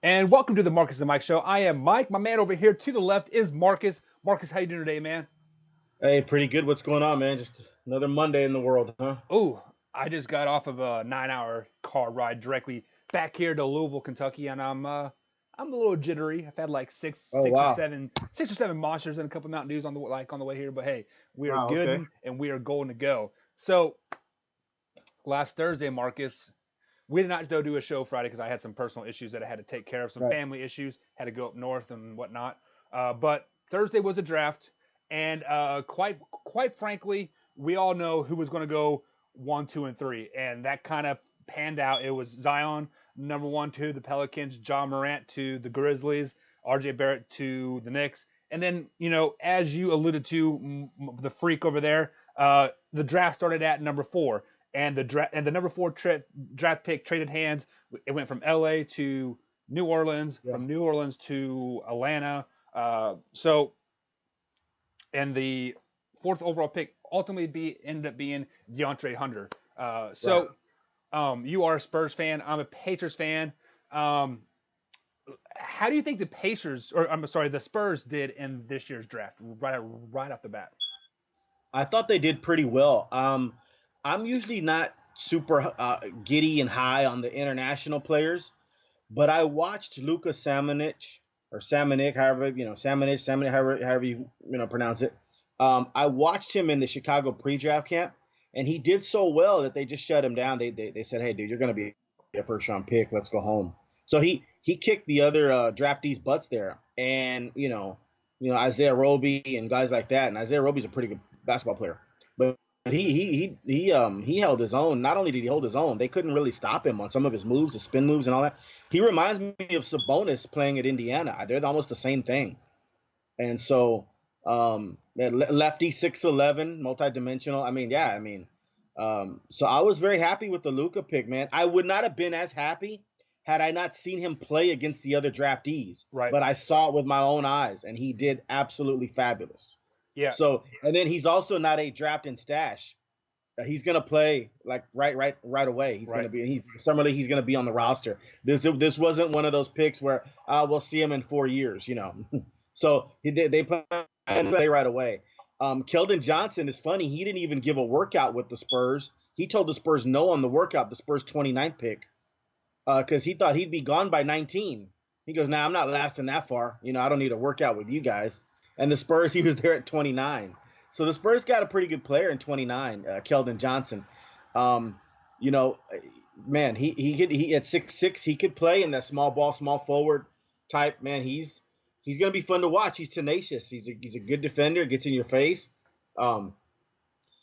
And welcome to the Marcus and Mike Show. I am Mike. My man over here to the left is Marcus. Marcus, how you doing today, man? Hey, pretty good. What's going on, man? Just another Monday in the world, huh? Oh, I just got off of a 9-hour car ride directly back here to Louisville, Kentucky, and I'm a little jittery. I've had like Oh, wow. six or seven monsters and a couple Mountain Dews on the way here. But hey, we are Wow, good okay. and we are going to go. So last Thursday, Marcus, we did not go do a show Friday because I had some personal issues that I had to take care of, some Right. family issues, had to go up north and whatnot. But Thursday was a draft, and quite frankly, we all know who was going to go 1, 2, and 3, and that kind of panned out. It was Zion number 1 to the Pelicans, John Morant to the Grizzlies, R.J. Barrett to the Knicks, and then as you alluded to, the freak over there, the draft started at number 4 and the number 4 draft pick traded hands. It went from L.A. to New Orleans, Yeah. from New Orleans to Atlanta. So, and the fourth overall pick ultimately ended up being DeAndre Hunter. Right. You are a Spurs fan. I'm a Pacers fan. Um, how do you think the Pacers, or I'm sorry, the Spurs did in this year's draft, right off the bat? I thought they did pretty well. I'm usually not super giddy and high on the international players, but I watched Luka Samanic or Samanic, Samanic, however you pronounce it. I watched him in the Chicago pre-draft camp, and he did so well that they just shut him down. They said, "Hey, dude, you're going to be a first round pick. Let's go home." So he kicked the other draftees' butts there, and Isaiah Roby and guys like that. And Isaiah Roby's a pretty good basketball player, but he held his own. Not only did he hold his own, they couldn't really stop him on some of his moves, the spin moves and all that. He reminds me of Sabonis playing at Indiana. They're almost the same thing. And so lefty 6'11", multi-dimensional. So I was very happy with the Luka pick, man. I would not have been as happy had I not seen him play against the other draftees, Right. but I saw it with my own eyes, and he did absolutely fabulous. Yeah. So, and then he's also not a draft and stash. He's gonna play like right away. Right. He's summer league. He's gonna be on the roster. This wasn't one of those picks where we'll see him in 4 years. So they play right away. Keldon Johnson is funny. He didn't even give a workout with the Spurs. He told the Spurs no on the workout. The Spurs 29th pick because he thought he'd be gone by 19. He goes, "Nah, I'm not lasting that far. I don't need a workout with you guys." And the Spurs, he was there at 29. So the Spurs got a pretty good player in 29, Keldon Johnson. Um, you know, man, he at 6'6", he could play in that small ball, small forward type. Man, he's gonna be fun to watch. He's tenacious. He's a good defender. Gets in your face. Um,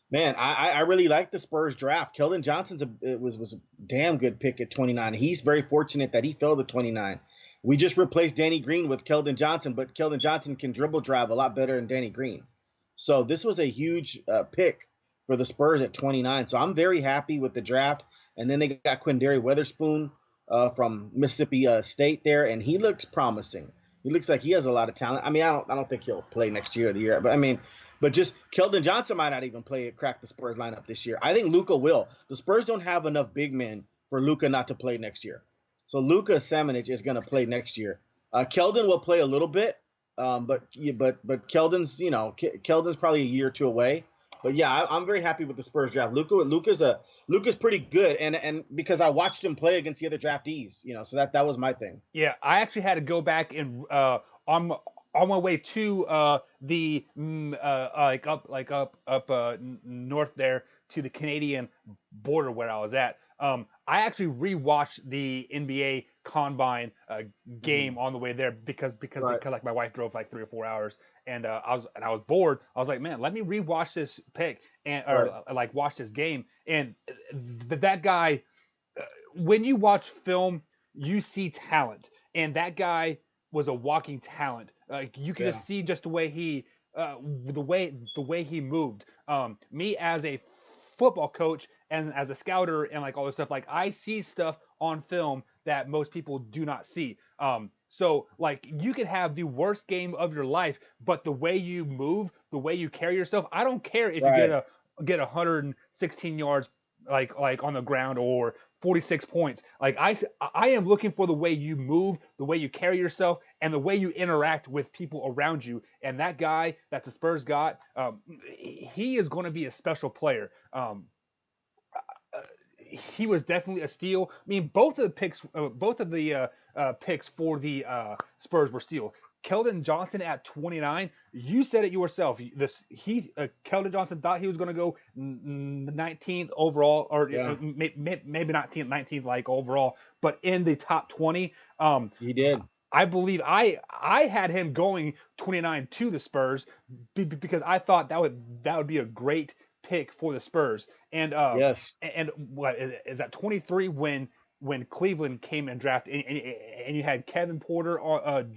Man, I really like the Spurs draft. Keldon Johnson's was a damn good pick at 29. He's very fortunate that he fell to 29. We just replaced Danny Green with Keldon Johnson, but Keldon Johnson can dribble drive a lot better than Danny Green. So this was a huge pick for the Spurs at 29. So I'm very happy with the draft. And then they got Quindary Weatherspoon from Mississippi State there, and he looks promising. He looks like he has a lot of talent. I don't think he'll play next year or the year, but just Keldon Johnson might not even crack the Spurs lineup this year. I think Luka will. The Spurs don't have enough big men for Luka not to play next year. So Luka Samanic is going to play next year. Keldon will play a little bit, but Keldon's probably a year or two away. But yeah, I'm very happy with the Spurs draft. Luka's pretty good, and because I watched him play against the other draftees, so that was my thing. Yeah, I actually had to go back and on my way to the north there to the Canadian border where I was at. I actually rewatched the NBA Combine Mhm. game on the way there Right, because like my wife drove like 3 or 4 hours and I was bored. I was like, man, let me rewatch this pick and right, or like watch this game. And that guy, when you watch film, you see talent, and that guy was a walking talent. Like you can yeah, just see just the way he moved. Me as a football coach and as a scouter and like all this stuff, like I see stuff on film that most people do not see. So like you could have the worst game of your life, but the way you move, the way you carry yourself, I don't care if you right, get 116 yards like on the ground or 46 points. Like I am looking for the way you move, the way you carry yourself, and the way you interact with people around you. And that guy that the Spurs got, he is going to be a special player. He was definitely a steal. I mean, both of the picks for the Spurs were steal. Keldon Johnson at 29. You said it yourself. Keldon Johnson thought he was going to go 19th overall, or Yeah, maybe not 19th like overall, but in the top 20. he did. I believe I had him going 29 to the Spurs because I thought that would be a great pick for the Spurs. Yes. And what is that 23 when Cleveland came and drafted and you had Kevin Porter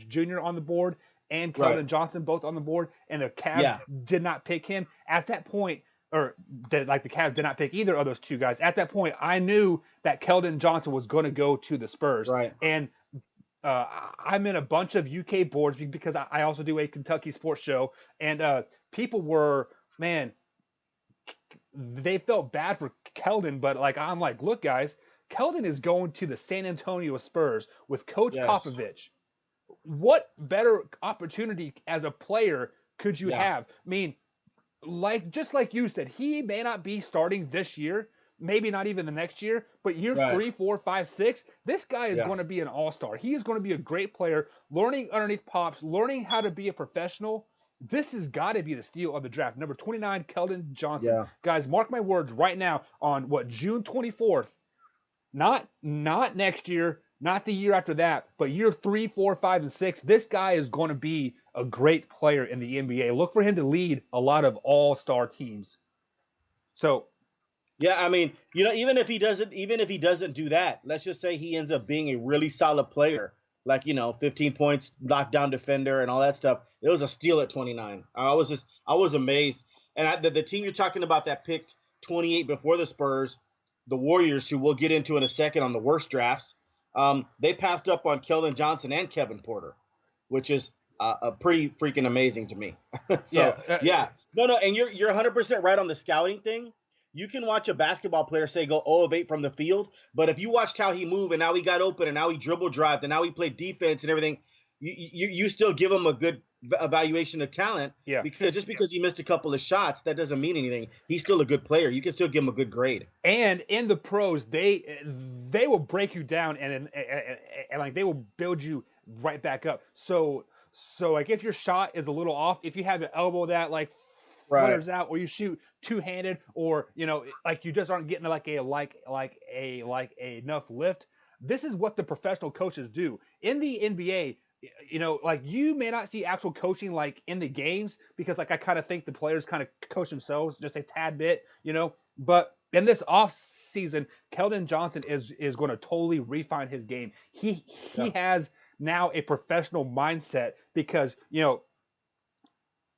Jr. on the board and Right. Keldon Johnson both on the board, and the Cavs Yeah. did not pick him at that point. Or like the Cavs did not pick either of those two guys. At that point, I knew that Keldon Johnson was going to go to the Spurs. Right. And I'm in a bunch of UK boards because I also do a Kentucky sports show, and people were, man, they felt bad for Keldon, but like I'm like, look, guys, Keldon is going to the San Antonio Spurs with Coach Yes. Popovich. What better opportunity as a player could you Yeah. have? I mean, just like you said, he may not be starting this year, maybe not even the next year, but year Right. 3, 4, 5, 6, this guy is Yeah. going to be an all-star. He is going to be a great player, learning underneath Pops, learning how to be a professional. This has got to be the steal of the draft. Number 29, Keldon Johnson. Yeah. Guys, mark my words right now on June 24th. Not next year, not the year after that, but year 3, 4, 5, and 6. This guy is going to be a great player in the NBA. Look for him to lead a lot of all-star teams. So, Yeah, I mean, even if he doesn't do that, let's just say he ends up being a really solid player, like 15 points, lockdown defender, and all that stuff. It was a steal at 29. I was amazed. And the team you're talking about that picked 28 before the Spurs, the Warriors, who we'll get into in a second on the worst drafts, they passed up on Keldon Johnson and Kevin Porter, which is a pretty freaking amazing to me. So yeah, no, and you're 100% right on the scouting thing. You can watch a basketball player say go 0 of 8 from the field, but if you watched how he moved and now he got open and now he dribble drived and now he played defense and everything, you still give him a good evaluation of talent. Yeah. Because he missed a couple of shots, that doesn't mean anything. He's still a good player. You can still give him a good grade. And in the pros, they will break you down and like they will build you right back up. So like if your shot is a little off, if you have an elbow that like flutters out, or you shoot two-handed, or like you just aren't getting like enough lift, this is what the professional coaches do in the NBA. Like you may not see actual coaching like in the games because like I kind of think the players kind of coach themselves just a tad bit, but in this off season, Keldon Johnson is going to totally refine his game. He has now a professional mindset because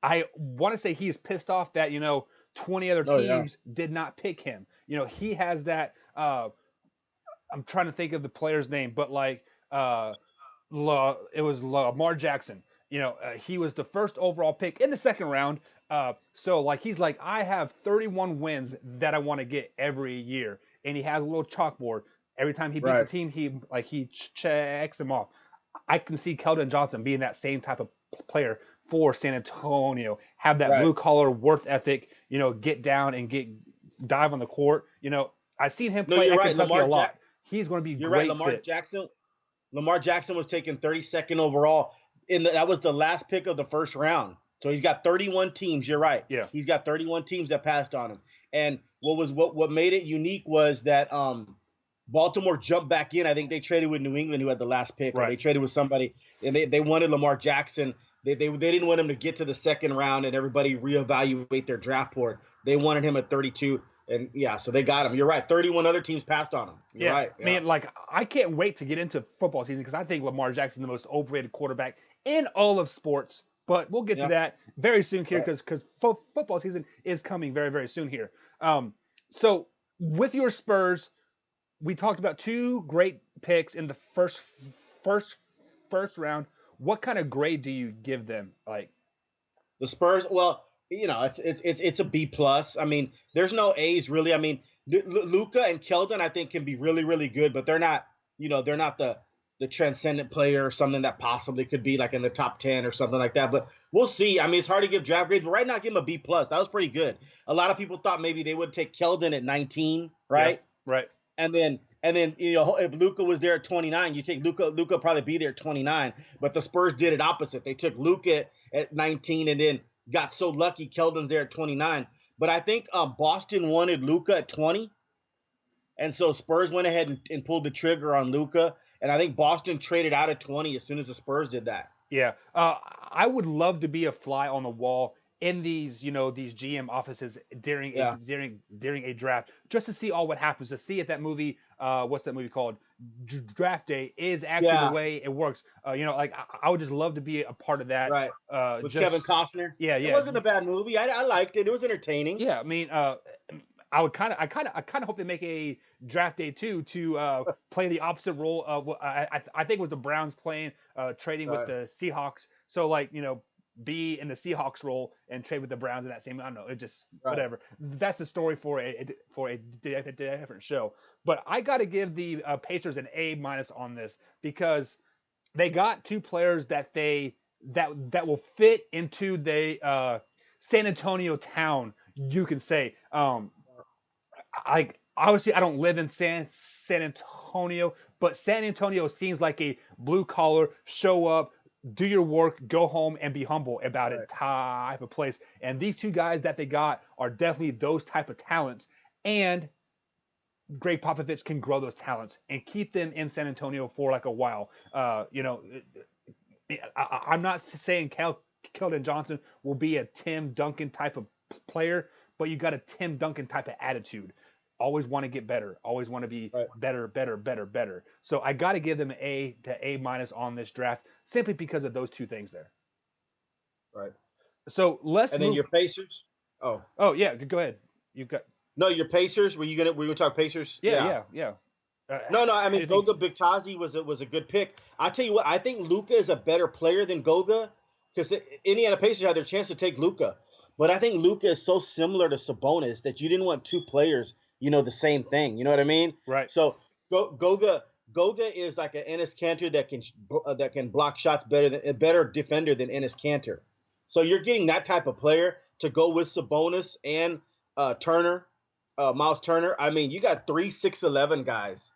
I want to say he is pissed off that 20 other teams did not pick him. He has that. I'm trying to think of the player's name, but like it was Lamar Jackson. He was the first overall pick in the second round. So like he's like, I have 31 wins that I want to get every year, and he has a little chalkboard. Every time he beats a team, he checks them off. I can see Keldon Johnson being that same type of player for San Antonio. Have that blue collar worth ethic. Get down and dive on the court. I've seen him play at Kentucky a lot. He's going to be great. Lamar Jackson was taken 32nd overall. That was the last pick of the first round. So he's got 31 teams. You're right. Yeah. He's got 31 teams that passed on him. And what made it unique was that Baltimore jumped back in. I think they traded with New England, who had the last pick. Or they traded with somebody, and they wanted Lamar Jackson. They didn't want him to get to the second round and everybody reevaluate their draft board. They wanted him at 32. And yeah, so they got him. You're right. 31 other teams passed on him. You're right. Yeah. Man, like I can't wait to get into football season because I think Lamar Jackson is the most overrated quarterback in all of sports. But we'll get to that very soon here because football season is coming very, very soon here. So with your Spurs, we talked about two great picks in the first round. What kind of grade do you give them? Like the Spurs? Well, it's a B plus. I mean, there's no A's really. I mean, Luca and Keldon, I think, can be really, really good, but they're not, they're not the transcendent player or something that possibly could be like in the top 10 or something like that. But we'll see. I mean, it's hard to give draft grades, but right now, give him a B plus. That was pretty good. A lot of people thought maybe they would take Keldon at 19, Yeah, right? right. And then if Luca was there at 29, you take Luca. Luca probably be there at 29. But the Spurs did it opposite. They took Luca at 19, and then got so lucky Keldon's there at 29. But I think Boston wanted Luca at 20, and so Spurs went ahead and pulled the trigger on Luca. And I think Boston traded out at 20 as soon as the Spurs did that. Yeah, I would love to be a fly on the wall in these, these GM offices during a Yeah, during a draft, just to see all what happens, to see if that movie, what's that movie called, Draft Day, is actually the yeah, way it works. Like I would just love to be a part of that. right. With Kevin Just Costner, yeah, it yeah, wasn't a bad movie. I liked it. It was entertaining. yeah. I mean, I kind of hope they make a Draft Day too to play the opposite role of what I think it was the Browns playing trading with Right, the Seahawks. So like be in the Seahawks role and trade with the Browns in that same. I don't know. It just right. whatever. That's the story for a different show. But I got to give the Pacers an A minus on this because they got two players that will fit into the San Antonio town. You can say. Obviously I don't live in San Antonio, but San Antonio seems like a blue collar, show up, do your work, go home, and be humble about it Right. type of place. And these two guys that they got are definitely those type of talents. And Greg Popovich can grow those talents and keep them in San Antonio for like a while. I'm not saying Keldon Johnson will be a Tim Duncan type of player, but you got a Tim Duncan type of attitude. Always want to get better. Always want to be Right. better, better, better, better. So I got to give them an A to A minus on this draft simply because of those two things there. Right. So let's And then move. your Pacers. Oh Oh yeah, go ahead. You got no, your Pacers. Were you gonna talk Pacers? yeah, Yeah. yeah, yeah. No, no. I How do mean, you think? Goga Bigtazi was a good pick. I tell you what, I think Luca is a better player than Goga because the Indiana Pacers had their chance to take Luca, but I think Luca is so similar to Sabonis that you didn't want two players, the same thing. You know what I mean? Right. So Goga is like an Ennis Cantor that can block shots better than a better defender than Ennis Cantor. So you're getting that type of player to go with Sabonis and Turner, Miles Turner. I mean, you got 3 6'11" guys.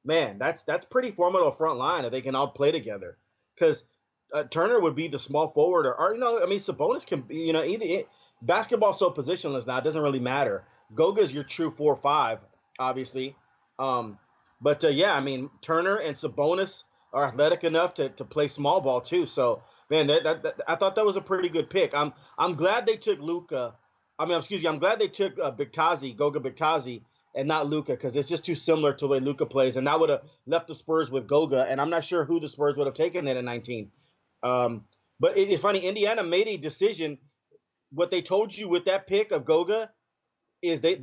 Man, that's pretty formidable front line if they can all play together. Because Turner would be the small forward, or I mean, Sabonis can be, either basketball's so positionless now; it doesn't really matter. Goga's your true 4-5, obviously. Um, but yeah, I mean, Turner and Sabonis are athletic enough to play small ball too. So man, I thought that was a pretty good pick. I'm glad they took Luca. I mean, excuse me, I'm glad they took Goga Bigtazi, and not Luca because it's just too similar to the way Luca plays, and that would have left the Spurs with Goga, and I'm not sure who the Spurs would have taken that at 19. Um, but it's funny, Indiana made a decision. What they told you with that pick of Goga is they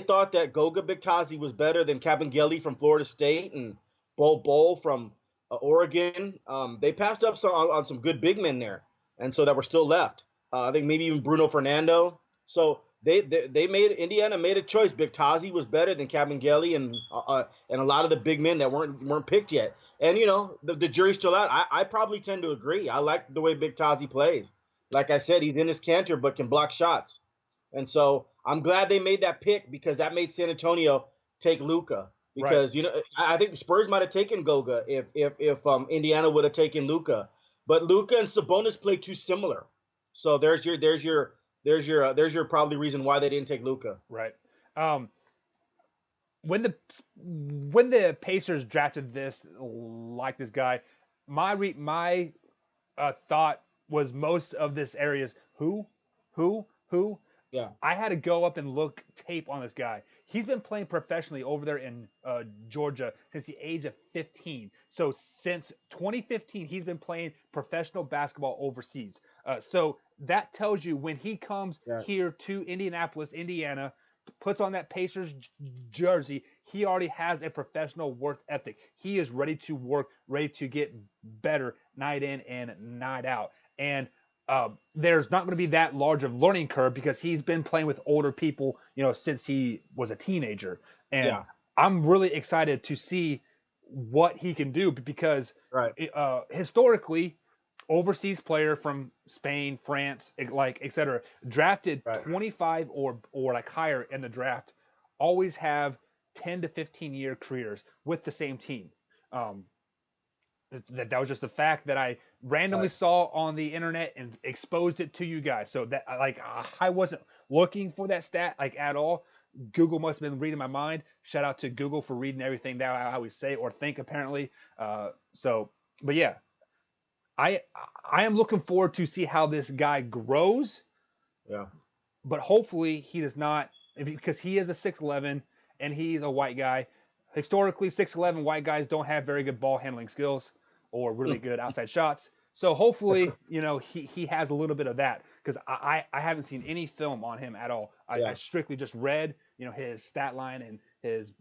thought that Goga Bigtazi was better than Kabengele from Florida State and Bol from Oregon. They passed up on some good big men there, and so that were still left. I think maybe even Bruno Fernando. So they made Indiana made a choice. Bigtazi was better than Kabengele and a lot of the big men that weren't picked yet. And the jury's still out. I probably tend to agree. I like the way Bigtazi plays. Like I said, he's in his canter but can block shots. And so I'm glad they made that pick because that made San Antonio take Luca. Right. Because I think Spurs might have taken Goga if Indiana would have taken Luca, but Luca and Sabonis play too similar. So there's your probably reason why they didn't take Luca. Right. Um, when the Pacers drafted this guy, my thought was most of this area is who. Yeah, I had to go up and look tape on this guy. He's been playing professionally over there in Georgia since the age of 15. So since 2015, he's been playing professional basketball overseas. So that tells you when he comes yeah, here to Indianapolis, Indiana, puts on that Pacers jersey, he already has a professional work ethic. He is ready to work, ready to get better night in and night out. And there's not going to be that large of learning curve because he's been playing with older people, since he was a teenager. And Yeah. I'm really excited to see what he can do because Right. historically, overseas player from Spain, France, like etc., drafted Right. 25 or like higher in the draft, always have 10 to 15-year careers with the same team. Um, that was just a fact that I randomly Right. saw on the internet and exposed it to you guys. So that like I wasn't looking for that stat like at all. Google must have been reading my mind. Shout out to Google for reading everything that I always say or think apparently. But yeah, I I am looking forward to see how this guy grows, Yeah. but hopefully he does not because he is a 6'11 and he's a white guy. Historically, 6'11 white guys don't have very good ball handling skills or really good outside shots. So hopefully, he has a little bit of that because I haven't seen any film on him at all. I Yeah. strictly just read his stat line and his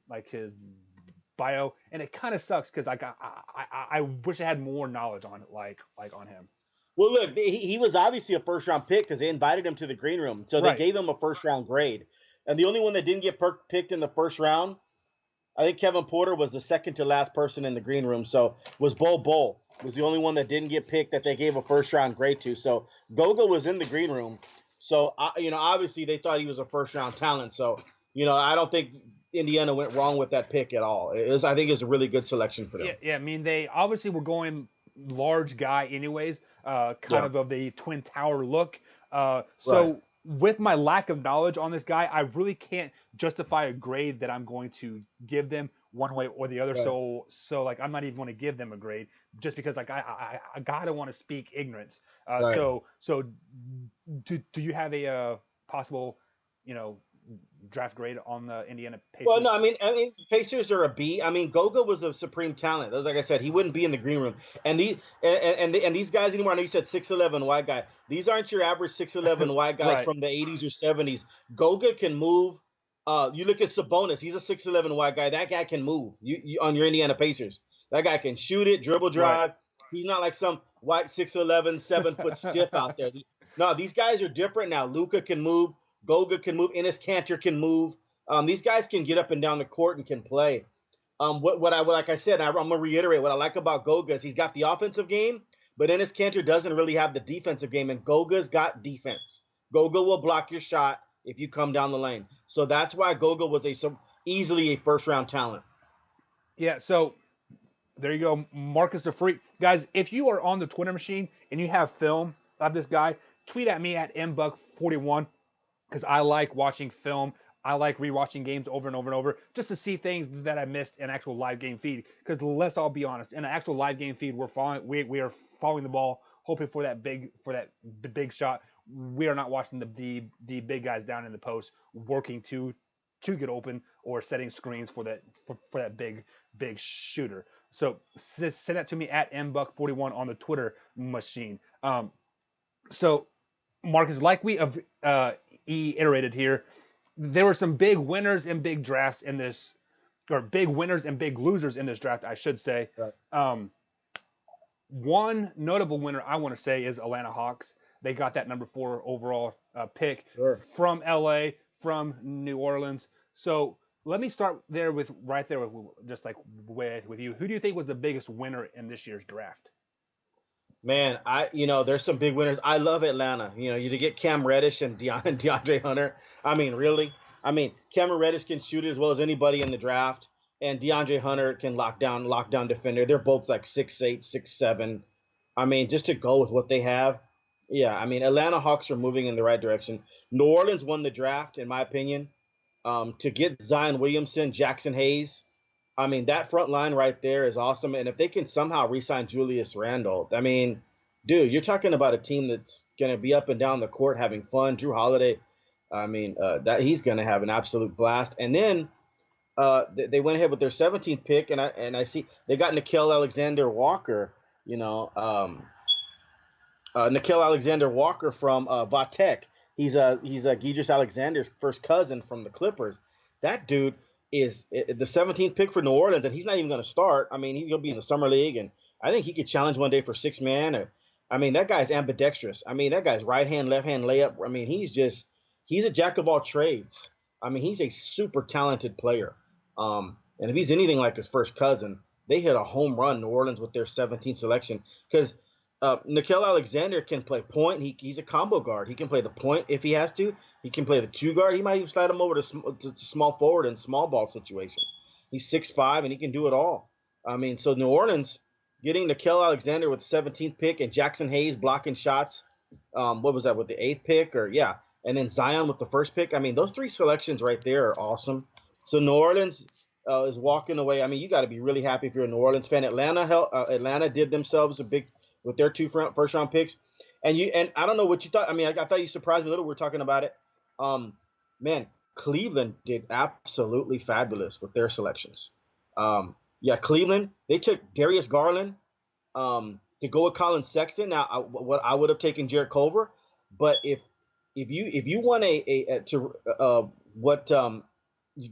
bio, and it kind of sucks because I wish I had more knowledge on it like on him. Well, look, he was obviously a first round pick because they invited him to the green room, so they Right. gave him a first round grade. And the only one that didn't get picked in the first round, I think Kevin Porter was the second to last person in the green room. So was Bol Bol was the only one that didn't get picked that they gave a first round grade to. So Goga was in the green room. So obviously they thought he was a first round talent. So I don't think Indiana went wrong with that pick at all. I think it was a really good selection for them. Yeah. I mean, they obviously were going large guy anyways, kind Yeah. of the Twin Tower look. So Right. with my lack of knowledge on this guy, I really can't justify a grade that I'm going to give them one way or the other. Right. So like I'm not even going to give them a grade just because like I gotta want to speak ignorance. Right. So do you have a possible draft grade on the Indiana Pacers? Well, no, I mean, Pacers are a B. I mean, Goga was a supreme talent. Like I said, he wouldn't be in the green room. And these guys anymore. I know you said 6'11" white guy. These aren't your average 6'11" white guys Right. from the 80s or 70s. Goga can move. You look at Sabonis. He's a 6'11" white guy. That guy can move. You on your Indiana Pacers. That guy can shoot it, dribble, drive. Right. He's not like some white 6'11", 7-foot stiff out there. No, these guys are different now. Luka can move. Goga can move. Enes Kanter can move. These guys can get up and down the court and can play. Like I said, I'm gonna reiterate what I like about Goga is he's got the offensive game, but Enes Kanter doesn't really have the defensive game, and Goga's got defense. Goga will block your shot if you come down the lane. So that's why Goga was easily a first round talent. Yeah. So there you go, Marcus the Freak. Guys, if you are on the Twitter machine and you have film of this guy, tweet at me at mbuck41 because I like watching film. I like rewatching games over and over and over just to see things that I missed in actual live game feed. Because let's all be honest, in an actual live game feed, we are following the ball, hoping for that big shot. We are not watching the big guys down in the post working to get open or setting screens for that big shooter. So send that to me at mbuck41 on the Twitter machine. So Marcus, like we have iterated here, there were some big winners and big drafts in this, or big winners and big losers in this draft, I should say. Right. One notable winner I want to say is Atlanta Hawks. They got that number 4 overall pick from LA, from New Orleans. So let me start there with just like with you. Who do you think was the biggest winner in this year's draft? Man, there's some big winners. I love Atlanta. You get Cam Reddish and DeAndre Hunter. I mean, really? I mean, Cameron Reddish can shoot as well as anybody in the draft, and DeAndre Hunter can lock down defender. They're both like 6'8", 6'7". I mean, just to go with what they have. Yeah, I mean, Atlanta Hawks are moving in the right direction. New Orleans won the draft, in my opinion. To get Zion Williamson, Jackson Hayes, I mean, that front line right there is awesome. And if they can somehow re-sign Julius Randle, I mean, dude, you're talking about a team that's going to be up and down the court having fun. Drew Holiday, I mean, that he's going to have an absolute blast. And then they went ahead with their 17th pick, and I see they got Nickeil Alexander-Walker, Nickeil Alexander-Walker from Vatek. He's Gidris Alexander's first cousin from the Clippers. That dude is the 17th pick for New Orleans, and he's not even going to start. I mean, he's going to be in the summer league, and I think he could challenge one day for 6 man. I mean, that guy's ambidextrous. I mean, that guy's right hand, left hand layup. I mean, he's a jack of all trades. I mean, he's a super talented player. And if he's anything like his first cousin, they hit a home run, New Orleans, with their 17th selection. Because Nickeil Alexander can play point. He's a combo guard. He can play the point if he has to. He can play the two guard. He might even slide him over to small forward in small ball situations. He's 6'5", and he can do it all. I mean, so New Orleans getting Nickeil Alexander with the 17th pick and Jackson Hayes blocking shots. What was that, with the 8th pick? Or yeah, and then Zion with the first pick. I mean, those three selections right there are awesome. So New Orleans is walking away. I mean, you got to be really happy if you're a New Orleans fan. Atlanta did themselves a big with their two first round picks, and I don't know what you thought. I mean, I thought you surprised me a little. We were talking about it. Man, Cleveland did absolutely fabulous with their selections. Yeah, Cleveland, they took Darius Garland to go with Colin Sexton. Now, what I would have taken Jarrett Culver, but if you want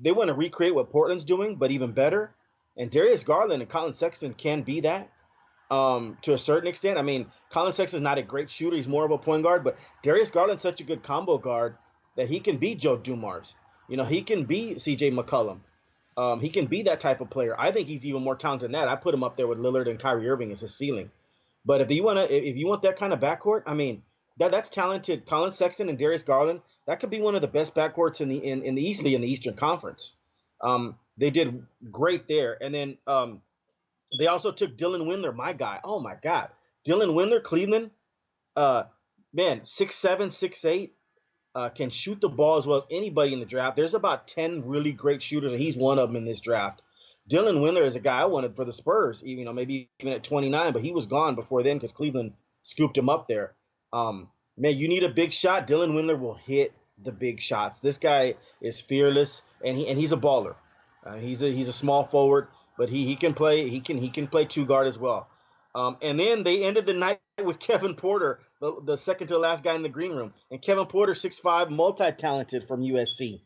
they want to recreate what Portland's doing, but even better, and Darius Garland and Colin Sexton can be that to a certain extent. I mean, Colin Sexton's not a great shooter; he's more of a point guard, but Darius Garland's such a good combo guard that he can be Joe Dumars. You know, he can be C.J. McCollum. He can be that type of player. I think he's even more talented than that. I put him up there with Lillard and Kyrie Irving as his ceiling. But if you want that kind of backcourt, I mean, that's talented. Colin Sexton and Darius Garland, that could be one of the best backcourts in the Eastern Conference. They did great there, and then they also took Dylan Windler, my guy. Oh my God, Dylan Windler, Cleveland, man, 6'7", 6'8". Can shoot the ball as well as anybody in the draft. There's about 10 really great shooters, and he's one of them in this draft. Dylan Windler is a guy I wanted for the Spurs, maybe even at 29, but he was gone before then because Cleveland scooped him up there. Man, you need a big shot. Dylan Windler will hit the big shots. This guy is fearless, and he's a baller. He's a small forward, but he can play. He can play two guard as well. And then they ended the night with Kevin Porter, the second to last guy in the green room. And Kevin Porter, 6'5", multi-talented from USC.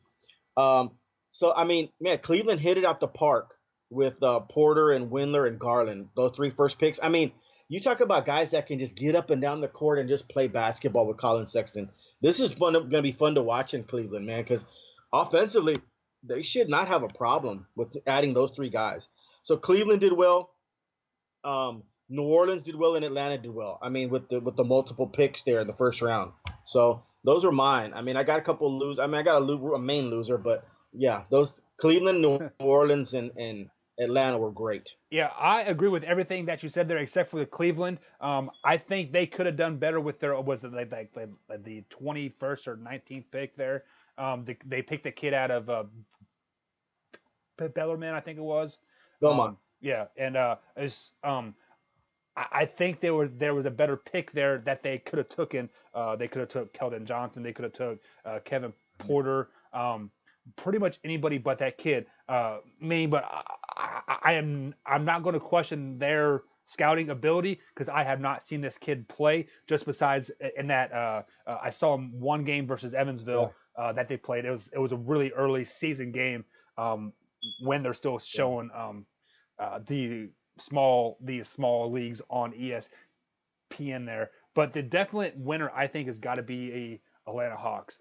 So, I mean, man, Cleveland hit it out the park with Porter and Windler and Garland, those three first picks. I mean, you talk about guys that can just get up and down the court and just play basketball with Colin Sexton. This is going to be fun to watch in Cleveland, man, because offensively, they should not have a problem with adding those three guys. So Cleveland did well. New Orleans did well and Atlanta did well. I mean, with the multiple picks there in the first round. So those are mine. I mean, I got a couple of losers. I mean, I got a main loser, but yeah, those Cleveland, New Orleans, and Atlanta were great. Yeah, I agree with everything that you said there, except for the Cleveland. I think they could have done better with their the 21st or 19th pick there. They picked the kid out of Bellarmine, I think it was. Belmont. Yeah, and I think there was a better pick there that they could have taken. They could have took Keldon Johnson. They could have took Kevin Porter. Pretty much anybody but that kid. But I'm not going to question their scouting ability because I have not seen this kid play. Just besides in that I saw him one game versus Evansville that they played. It was a really early season game when they're still showing these small leagues on ESPN there. But the definite winner, I think, has got to be Atlanta Hawks.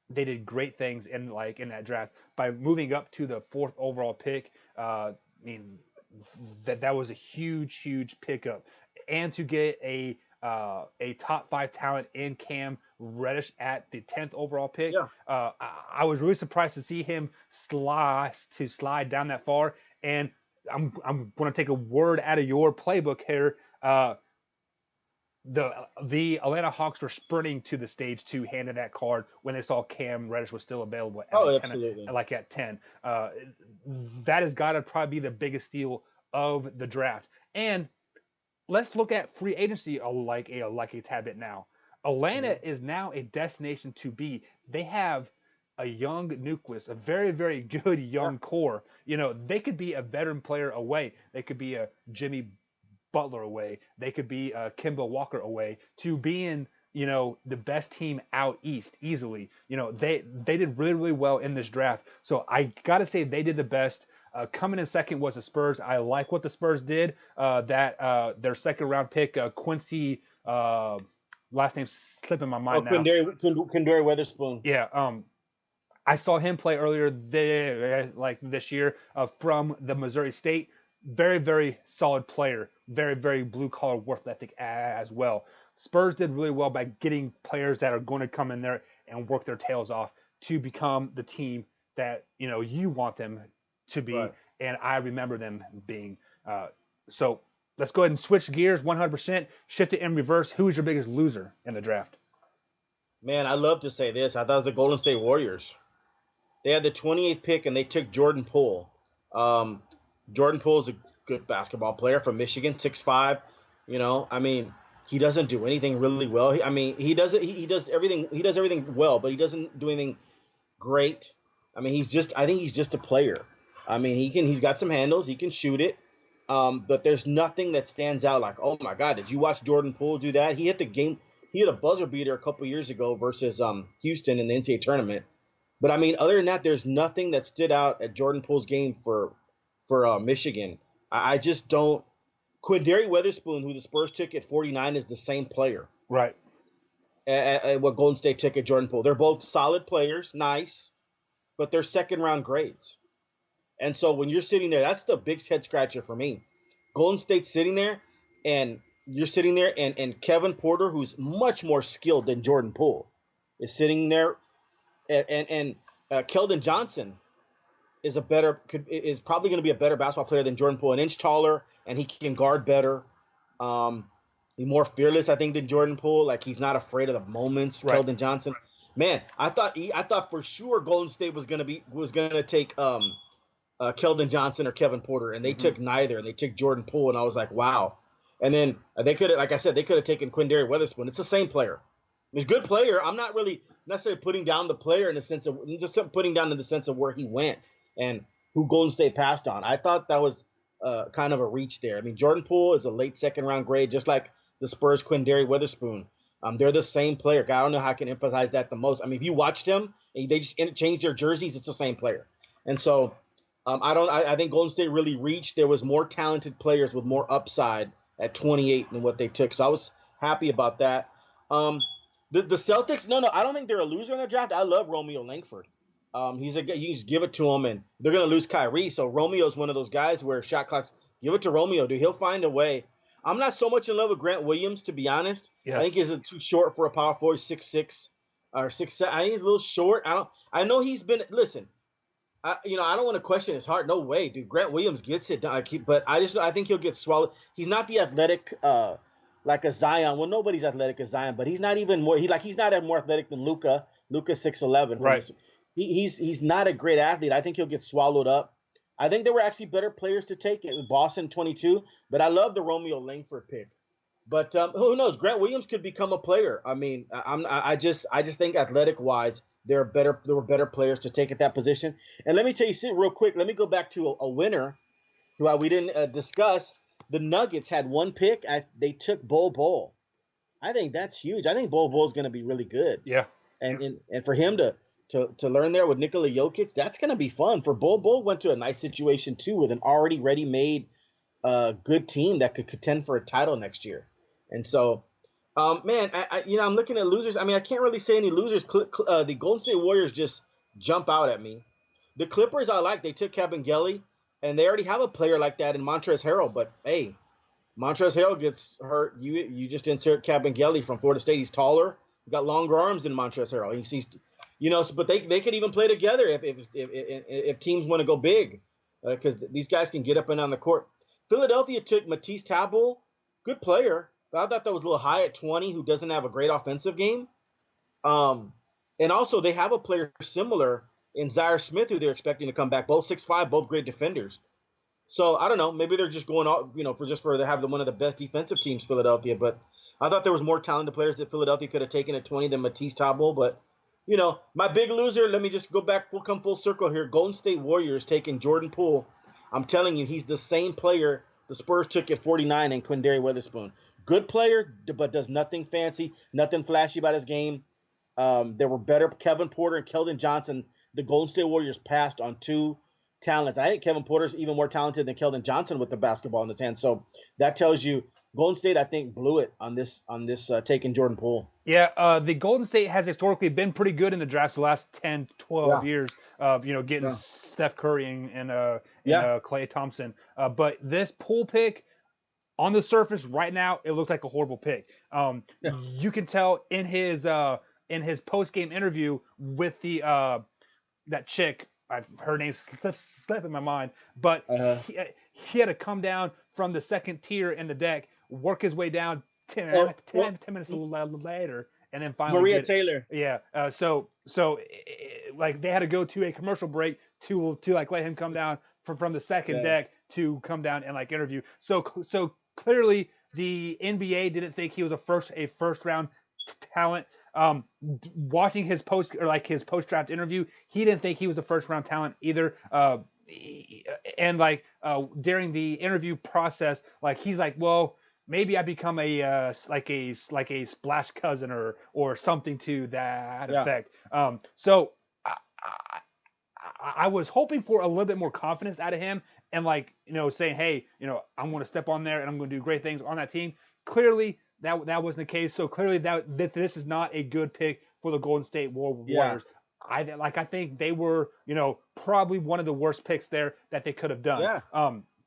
They did great things in that draft by moving up to the 4th overall pick. I mean, that was a huge pickup, and to get a top 5 talent in Cam Reddish at the 10th overall pick. Yeah. I was really surprised to see him slide down that far. And I'm going to take a word out of your playbook here. The Atlanta Hawks were sprinting to the stage to hand in that card when they saw Cam Reddish was still available. Absolutely. At 10. That has got to probably be the biggest steal of the draft. And let's look at free agency like a tad bit now. Atlanta is now a destination to be. They have a young nucleus, a very, very good young core. They could be a veteran player away. They could be a Jimmy Butler away. They could be Kemba Walker away to being the best team out east easily. They did really, really well in this draft. So I got to say they did the best. Coming in second was the Spurs. I like what the Spurs did. Their second round pick, Quincy, last name slipping my mind now. Quindary Weatherspoon. Yeah. I saw him play earlier this year from the Missouri State. Very, very solid player. Very, very blue collar work ethic as well. Spurs did really well by getting players that are going to come in there and work their tails off to become the team that you want them to be, Right. and I remember them being. So let's go ahead and switch gears 100%. Shift it in reverse. Who is your biggest loser in the draft? Man, I love to say this. I thought it was the Golden State Warriors. They had the 28th pick, and they took Jordan Poole. Jordan Poole is a good basketball player from Michigan, 6'5". He doesn't do anything really well. He does everything. He does everything well, but he doesn't do anything great. I think he's just a player. He's got some handles. He can shoot it. But there's nothing that stands out like, oh my God, did you watch Jordan Poole do that? He hit a buzzer beater a couple years ago versus Houston in the NCAA tournament. But other than that, there's nothing that stood out at Jordan Poole's game for Michigan. I just don't. Quindary Weatherspoon, who the Spurs took at 49, is the same player. Right. At what Golden State took at Jordan Poole. They're both solid players, nice, but they're second round grades. And so when you're sitting there, that's the big head scratcher for me. Golden State's sitting there, and you're sitting there, and Kevin Porter, who's much more skilled than Jordan Poole, is sitting there, and Keldon Johnson is probably going to be a better basketball player than Jordan Poole, an inch taller, and he can guard better. He's more fearless, I think, than Jordan Poole. Like, he's not afraid of the moments. Right. Keldon Johnson, man, I thought for sure Golden State was going to take Keldon Johnson or Kevin Porter, and they took neither, and they took Jordan Poole, and I was like, wow. And then they could have, like I said, they could have taken Quindary Weatherspoon. It's the same player. He's a good player. I'm not really necessarily putting down the player in the sense of just putting down in the sense of where he went and who Golden State passed on. I thought that was kind of a reach there. Jordan Poole is a late second round grade, just like the Spurs' Quindary Weatherspoon. They're the same player. I don't know how I can emphasize that the most. If you watched them, they just interchange their jerseys. It's the same player. And so I think Golden State really reached. There was more talented players with more upside at 28 than what they took. So I was happy about that. The Celtics, no, I don't think they're a loser in the draft. I love Romeo Langford. You just give it to him, and they're going to lose Kyrie. So Romeo's one of those guys where shot clocks, give it to Romeo, dude. He'll find a way. I'm not so much in love with Grant Williams, to be honest. Yes. I think he's too short for a power forward, 6'6" or 6'7". I think he's a little short. I know he's been. Listen, I don't want to question his heart. No way, dude. Grant Williams gets it done. But I think he'll get swallowed. He's not the athletic like a Zion. Well, nobody's athletic as Zion, but he's not even more. He's not more athletic than Luka. Luka's 6'11". Right. He's not a great athlete. I think he'll get swallowed up. I think there were actually better players to take it with Boston 22, but I love the Romeo Langford pick. But who knows? Grant Williams could become a player. I just think athletic wise, there were better players to take at that position. And let me tell you, real quick. Let me go back to a winner who we didn't discuss. The Nuggets had one pick. They took Bol Bol. I think that's huge. I think Bol Bol is going to be really good. Yeah. And for him to learn there with Nikola Jokic, that's going to be fun. For Bol went to a nice situation too with an already ready-made good team that could contend for a title next year. And so, man, I'm looking at losers. I can't really say any losers. The Golden State Warriors just jump out at me. The Clippers I like. They took Kabengele, and they already have a player like that in Montrezl Harrell. But, hey, Montrezl Harrell gets hurt. You just insert Kabengele from Florida State. He's taller. He's got longer arms than Montrezl Harrell. He's but they could even play together if teams want to go big, because these guys can get up and down the court. Philadelphia took Matisse Thybulle, good player, but I thought that was a little high at 20, who doesn't have a great offensive game. And also they have a player similar in Zaire Smith, who they're expecting to come back. Both 6'5", both great defenders. So I don't know, maybe they're just going out, for to have one of the best defensive teams, Philadelphia. But I thought there was more talented players that Philadelphia could have taken at 20 than Matisse Thybulle, but. My big loser, let me just go back, we'll come full circle here. Golden State Warriors taking Jordan Poole. I'm telling you, he's the same player the Spurs took at 49 and Quindary Weatherspoon. good player, but does nothing fancy, nothing flashy about his game. There were better Kevin Porter and Keldon Johnson. The Golden State Warriors passed on two talents. I think Kevin Porter's even more talented than Keldon Johnson with the basketball in his hand. So that tells you Golden State, I think, blew it on this taking Jordan Poole. Yeah, the Golden State has historically been pretty good in the drafts the last 10, 12 years. Getting Steph Curry and Klay Thompson. But this Poole pick, on the surface right now, it looks like a horrible pick. You can tell in his post game interview with the that chick. Her name slipped in my mind, but he had to come down from the second tier in the deck, work his way down 10 minutes later, and then finally Maria Taylor. Yeah. So like they had to go to a commercial break to like let him come down from the second deck to come down and like interview. So clearly the NBA didn't think he was a first round talent. Watching his post draft interview, he didn't think he was a first round talent either. And during the interview process, like he's like, well, maybe I become a splash cousin or something to that effect. So I was hoping for a little bit more confidence out of him and saying, hey, I'm going to step on there and I'm going to do great things on that team. Clearly that wasn't the case. So clearly this is not a good pick for the Golden State Warriors. Yeah. I think they were, probably one of the worst picks there that they could have done. Yeah.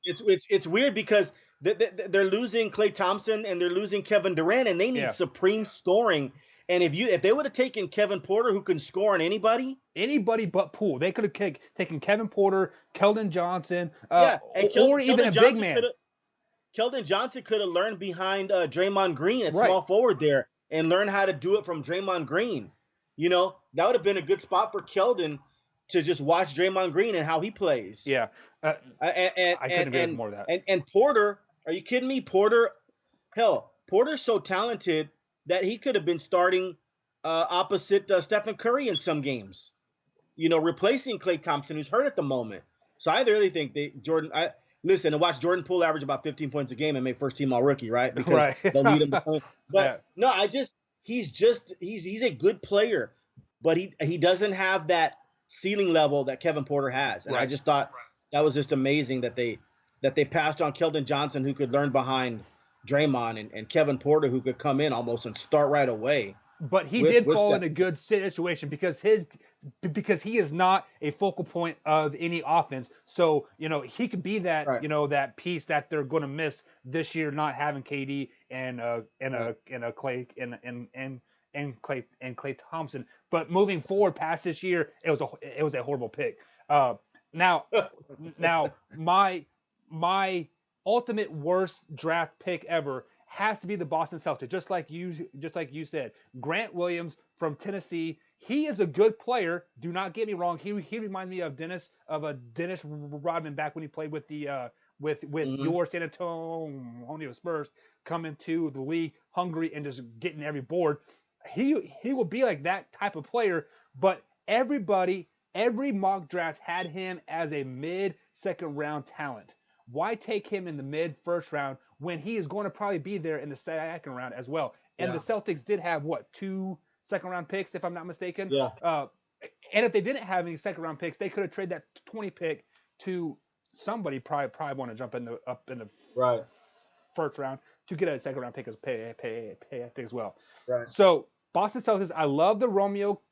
It's weird because they're losing Klay Thompson and they're losing Kevin Durant and they need supreme scoring. And if they would have taken Kevin Porter, who can score on anybody but Poole, they could have taken Kevin Porter, Keldon Johnson, or even a big man. Keldon Johnson could have learned behind Draymond Green at small forward there and learn how to do it from Draymond Green. That would have been a good spot for Keldon to just watch Draymond Green and how he plays. Yeah. I couldn't agree with more of that. And Porter, are you kidding me? Porter's so talented that he could have been starting opposite Stephen Curry in some games, replacing Klay Thompson, who's hurt at the moment. So I really think listen, to watch Jordan Poole average about 15 points a game and make first team all rookie, right? Because they'll need him to play. But no, he's a good player, but he doesn't have that ceiling level that Kevin Porter has. And I just thought that was just amazing that they passed on Keldon Johnson, who could learn behind Draymond, and Kevin Porter, who could come in almost and start right away. But he did fall in a good situation because he is not a focal point of any offense. So, he could be that, that piece that they're going to miss this year, not having KD and Klay and Klay Thompson. But moving forward past this year, it was a horrible pick. Now my ultimate worst draft pick ever has to be the Boston Celtics. Just like you said, Grant Williams from Tennessee. He is a good player. Do not get me wrong. He reminds me of Dennis Rodman back when he played with the with your San Antonio Spurs, coming to the league hungry and just getting every board. He will be like that type of player. But every mock draft had him as a mid-second round talent. Why take him in the mid-first round when he is going to probably be there in the second round as well? And the Celtics did have, 2 second-round picks, if I'm not mistaken? Yeah. And if they didn't have any second-round picks, they could have traded that 20 pick to somebody probably want to jump in the first round to get a second-round pick as pay as well. Right. So Boston Celtics, I love the Romeo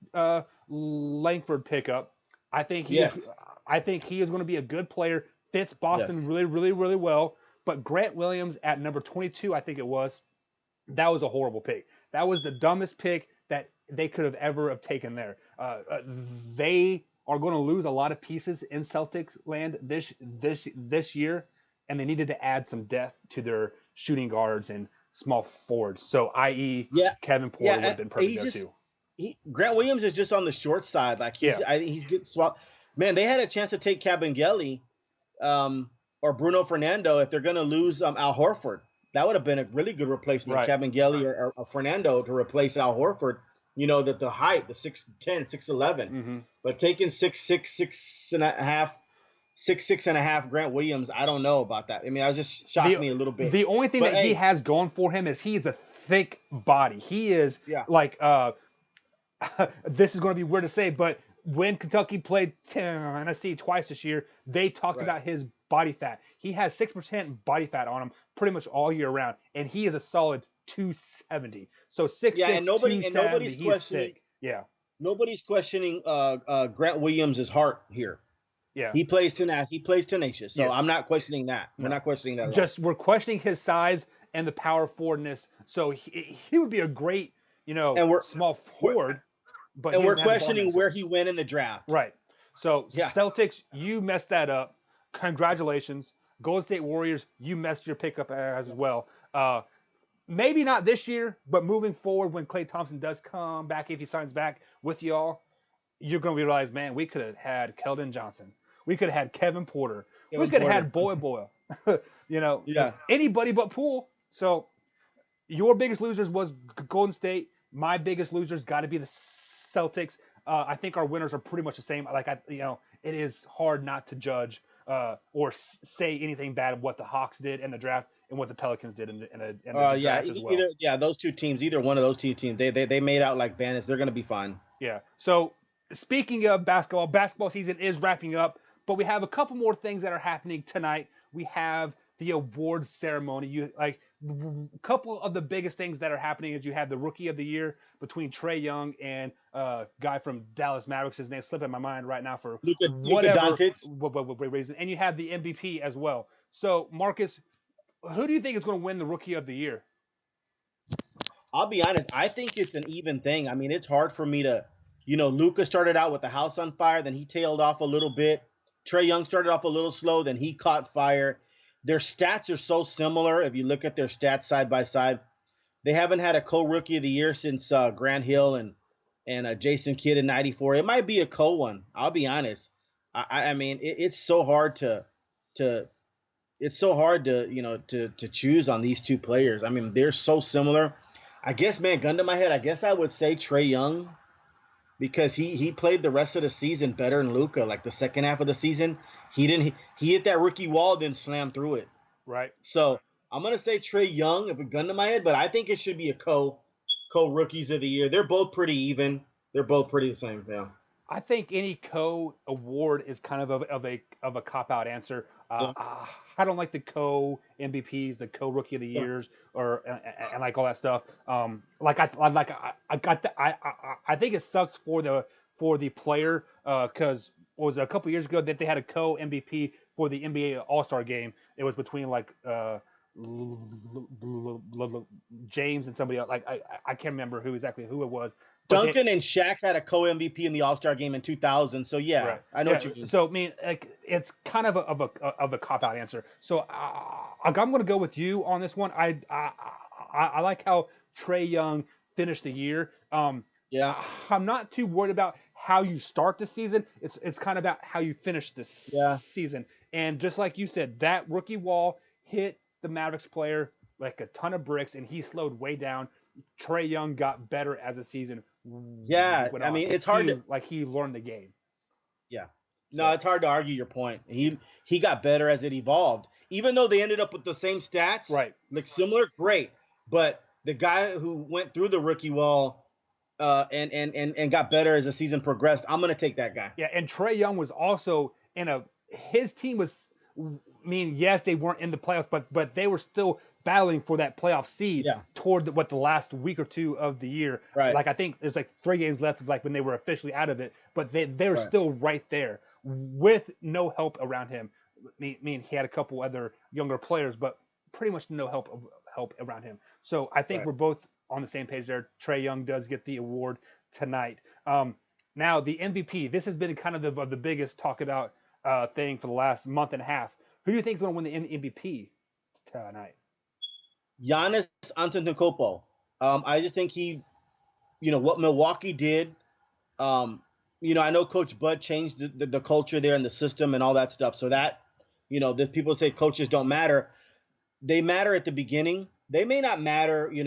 Langford pickup. I think he is going to be a good player. Fits Boston really, really, really well. But Grant Williams at number 22, I think it was, that was a horrible pick. That was the dumbest pick that they could have ever have taken there. They are going to lose a lot of pieces in Celtics land this year, and they needed to add some depth to their shooting guards and small forwards. So, i.e., Kevin Porter would have been perfect there too. Grant Williams is just on the short side. He's getting swapped. Man, they had a chance to take Kabengele or Bruno Fernando if they're going to lose Al Horford. That would have been a really good replacement, Kabengele or Fernando to replace Al Horford. The height, the 6'10", 6'11". Mm-hmm. But taking 6'6", 6.5 6'6.5" Grant Williams. I don't know about that. I mean, that just shocked the me a little bit. the only thing But that he hey, has going for him is he's a thick body. He is yeah, like this is going to be weird to say, but when Kentucky played Tennessee twice this year, they talked right. about his body fat. He has 6% body fat on him pretty much all year round, and he is a solid 270. So Yeah, 6'6", and 270, he's thick. Yeah, nobody's questioning Grant Williams' heart here. yeah, He plays tenacious. So yes, I'm not questioning that. We're no. not questioning that at all. Just we're questioning his size and the power forwardness. So he would be a great, And small we're forward, but he and we're doesn't have the ball questioning handler. where he went in the draft. Right. So Yeah. Celtics, you messed that up. Congratulations. Golden State Warriors, you messed your pickup as well. Maybe not this year, but moving forward, when Klay Thompson does come back, if he signs back with y'all, you're going to realize, man, we could have had Keldon Johnson. We could have had Kevin Porter. We Kevin could have Porter. had Boyle. Yeah. Anybody but Poole. So your biggest losers was Golden State. My biggest losers got to be the Celtics. I think our winners are pretty much the same. It is hard not to judge or say anything bad of what the Hawks did in the draft and what the Pelicans did in the Yeah. draft as well. Those two teams, either one of those two teams, they made out like bandits. They're gonna be fine. Yeah. So speaking of basketball season is wrapping up, but we have a couple more things that are happening tonight. We have the awards ceremony. A couple of the biggest things that are happening is you have the Rookie of the Year between Trae Young and a guy from Dallas Mavericks. His name's slipping my mind right now for Luka whatever Doncic. reason. And you have the MVP as well. So Marcus, who do you think is going to win the Rookie of the Year? I'll be honest. I think it's an even thing. I mean, it's hard for me to, Luka started out with the house on fire, then he tailed off a little bit. Trae Young started off a little slow, then he caught fire. Their stats are so similar. If you look at their stats side by side, they haven't had a co-rookie of the year since Grant Hill and Jason Kidd in '94. It might be a one. I'll be honest. I mean, it's so hard to to choose on these two players. I mean, they're so similar. I guess, man, gun to my head, I guess I would say Trae Young because he played the rest of the season better than Luka. Like the second half of the season, he hit that rookie wall, then slammed through it. Right. So I'm gonna say Trae Young, if a gun to my head, but I think it should be a co rookies of the year. They're both pretty even. They're both pretty the same. Yeah. I think any co-award is kind of a cop-out answer. Yeah. I don't like the co-MVPs, the co-rookie of the years, or and like all that stuff. I think it sucks for the player because was it a couple years ago that they had a co-MVP for the NBA All-Star game. It was between James and somebody else. I can't remember who it was. Duncan and Shaq had a co-MVP in the All-Star game in 2000. So yeah, right. I know what you mean. So I mean, it's kind of a cop-out answer. So I'm going to go with you on this one. I like how Trae Young finished the year. Yeah, I'm not too worried about how you start the season. It's kind of about how you finish this season. And just like you said, that rookie wall hit the Mavericks player like a ton of bricks, and he slowed way down. Trae Young got better as the season. Yeah, I mean, it's hard to he learned the game. Yeah, no, it's hard to argue your point. He got better as it evolved, even though they ended up with the same stats, right? Like similar, great. But the guy who went through the rookie wall, and got better as the season progressed, I'm gonna take that guy. Yeah, and Trae Young was also his team was. I mean, yes, they weren't in the playoffs, but they were still battling for that playoff seed toward the last week or two of the year. Right. Like I think there's 3 games left of when they were officially out of it, but they were still right there with no help around him. I mean, he had a couple other younger players, but pretty much no help around him. So I think we're both on the same page there. Trae Young does get the award tonight. Now the MVP. This has been kind of the biggest talk about thing for the last month and a half. Who do you think is going to win the MVP tonight? Giannis Antetokounmpo. I just think he, what Milwaukee did. I know Coach Bud changed the culture there and the system and all that stuff. So that, the people say coaches don't matter. They matter at the beginning. They may not matter, if you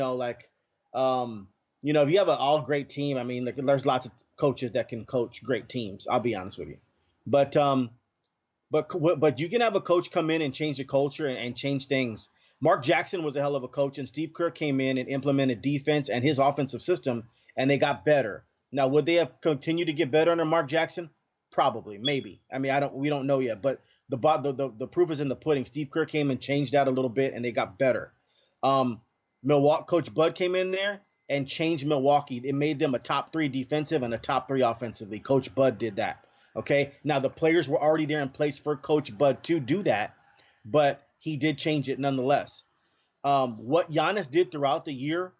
have an all great team. I mean, there's lots of coaches that can coach great teams. I'll be honest with you, but But you can have a coach come in and change the culture and change things. Mark Jackson was a hell of a coach, and Steve Kerr came in and implemented defense and his offensive system, and they got better. Now, would they have continued to get better under Mark Jackson? Probably, maybe. I mean, we don't know yet, but the proof is in the pudding. Steve Kerr came and changed that a little bit, and they got better. Milwaukee Coach Bud came in there and changed Milwaukee. It made them a top 3 defensive and a top 3 offensively. Coach Bud did that. Okay. Now the players were already there in place for Coach Bud to do that, but he did change it nonetheless. What Giannis did throughout the year,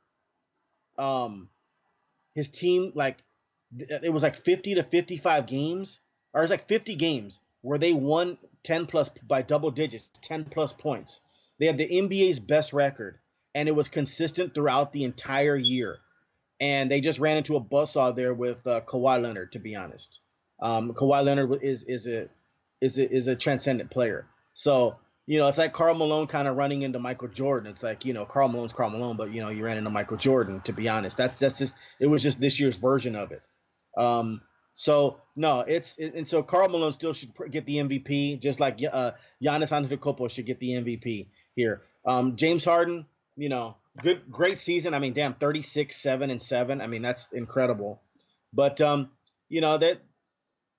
his team, it was like 50 to 55 games, or it was like 50 games where they won 10 plus by double digits, 10 plus points. They had the NBA's best record, and it was consistent throughout the entire year. And they just ran into a buzzsaw there with Kawhi Leonard, to be honest. Kawhi Leonard is a transcendent player. So, it's like Karl Malone kind of running into Michael Jordan. It's like, Karl Malone's Karl Malone, but you ran into Michael Jordan, to be honest. It was just this year's version of it. So no, and so Karl Malone still should get the MVP, just like Giannis Antetokounmpo should get the MVP here. James Harden, great season. I mean, damn, 36, 7 and 7. I mean, that's incredible. But that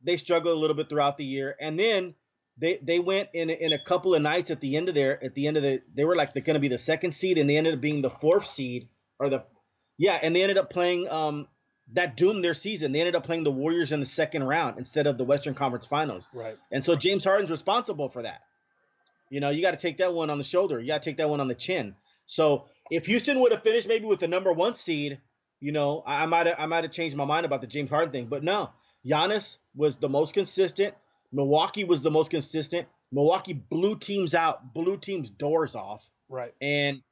they struggled a little bit throughout the year, and then they went in a couple of nights at the end of they were like they're going to be the 2nd seed, and they ended up being the 4th seed, and they ended up playing that doomed their season. They ended up playing the Warriors in the 2nd round instead of the Western Conference Finals. Right. And so James Harden's responsible for that. You got to take that one on the shoulder. You got to take that one on the chin. So if Houston would have finished maybe with the number 1 seed, I might have changed my mind about the James Harden thing. But no, Giannis was the most consistent. Milwaukee was the most consistent. Milwaukee blew teams doors off. Right. And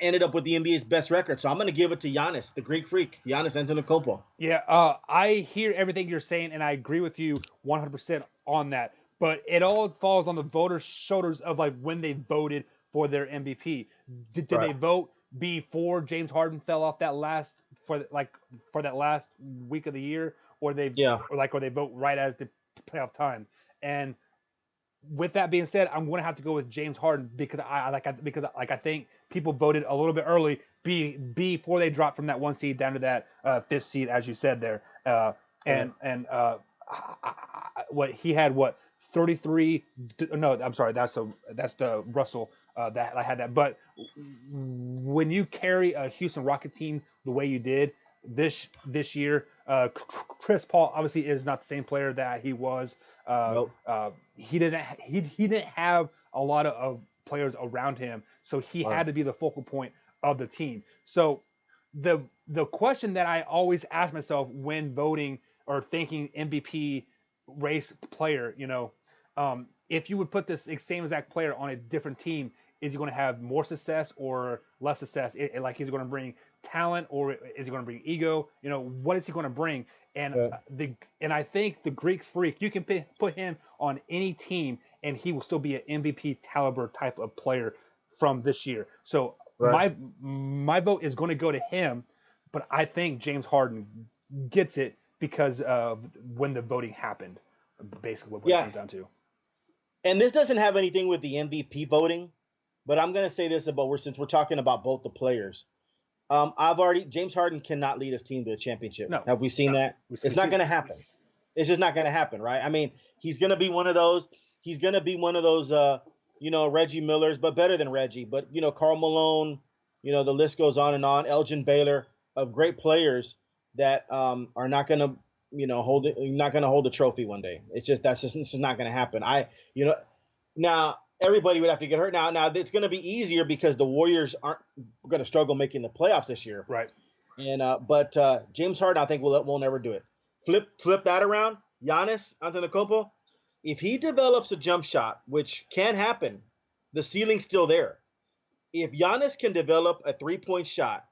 ended up with the NBA's best record. So I'm going to give it to Giannis, the Greek freak, Giannis Antetokounmpo. Yeah, I hear everything you're saying, and I agree with you 100% on that. But it all falls on the voters' shoulders of when they voted for their MVP. Did they vote before James Harden fell off that last for that last week of the year, or they vote right as the playoff time? And with that being said, I'm going to have to go with James Harden because I think people voted a little bit early before they dropped from that 1 seed down to that 5th seed, as you said there. What he had, 33? No, I'm sorry, that's the Russell that I had that. But when you carry a Houston Rocket team the way you did this year, Chris Paul obviously is not the same player that he was. Nope. He didn't have a lot of players around him, so he had to be the focal point of the team. So the question that I always ask myself when voting or thinking MVP race player, if you would put this same exact player on a different team, is he going to have more success or less success? Is he going to bring talent, or is he going to bring ego? What is he going to bring? And I think the Greek freak, you can put him on any team, and he will still be an MVP caliber type of player from this year. So my vote is going to go to him, but I think James Harden gets it because of when the voting happened. Basically, what it comes down to. And this doesn't have anything with the MVP voting, but I'm going to say this since we're talking about both the players. James Harden cannot lead his team to a championship. No, have we seen that? It's not going to happen. It's just not going to happen, right? I mean, he's going to be one of those. He's going to be one of those, Reggie Millers, but better than Reggie. But Karl Malone, the list goes on and on. Elgin Baylor, of great players that are not going to, not going to hold a trophy one day. It's just not going to happen. Now everybody would have to get hurt. Now it's going to be easier because the Warriors aren't going to struggle making the playoffs this year. Right. And but James Harden, I think will never do it. Flip that around. Giannis Antetokounmpo, if he develops a jump shot, which can happen, the ceiling's still there. If Giannis can develop a 3-point shot,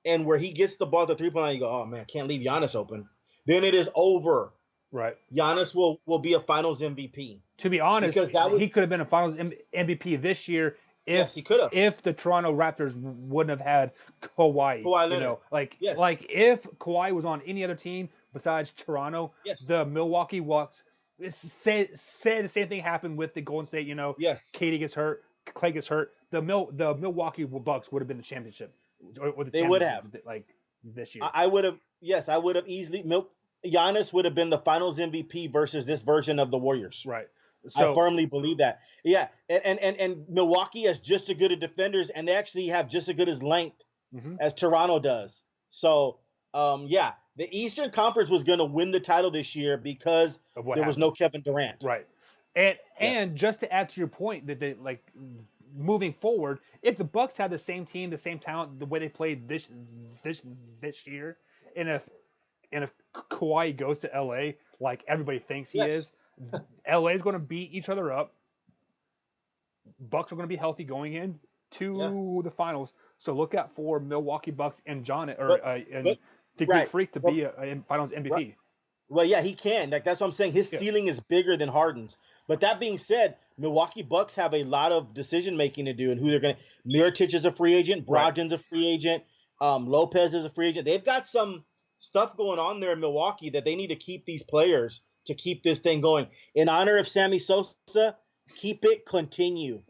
and where he gets the ball at the 3-point line, you go, oh man, can't leave Giannis open. Then it is over. Right. Giannis will be a Finals MVP. To be honest, he could have been a Finals MVP this year if he could have. If the Toronto Raptors wouldn't have had Kawhi Leonard. Like if Kawhi was on any other team besides Toronto, the Milwaukee Bucks say the same thing happened with the Golden State. Yes, Katie gets hurt, Clay gets hurt. The Milwaukee Bucks would have been the championship or the they would championship have. like this year. I would have. Yes, I would have easily. Giannis would have been the Finals MVP versus this version of the Warriors. Right. I So firmly believe that. Yeah, and Milwaukee has just as good as defenders, and they actually have just as good as length mhm, as Toronto does. So, yeah, the Eastern Conference was going to win the title this year because of what there was happened. no Kevin Durant. Right. And Yes. and just to add to your point that they like moving forward, if the Bucks had the same team, the same talent, the way they played this year, and if Kawhi goes to LA like everybody thinks he is, Yes. LA is going to beat each other up. Bucks are going to be healthy going in Yeah. to the finals. So look out for Milwaukee Bucks and John But and but the Greek right. Freak to Well, be a Finals right. MVP. Well, yeah, he can. Like that's what I'm saying. His Yeah. ceiling is bigger than Harden's. But that being said, Milwaukee Bucks have a lot of decision making to do and who they're going to. Mirotic is a free agent. Right. Brogdon's a free agent. Lopez is a free agent. They've got some stuff going on there in Milwaukee that they need to keep these players to keep this thing going. In honor of Sammy Sosa, keep it continue.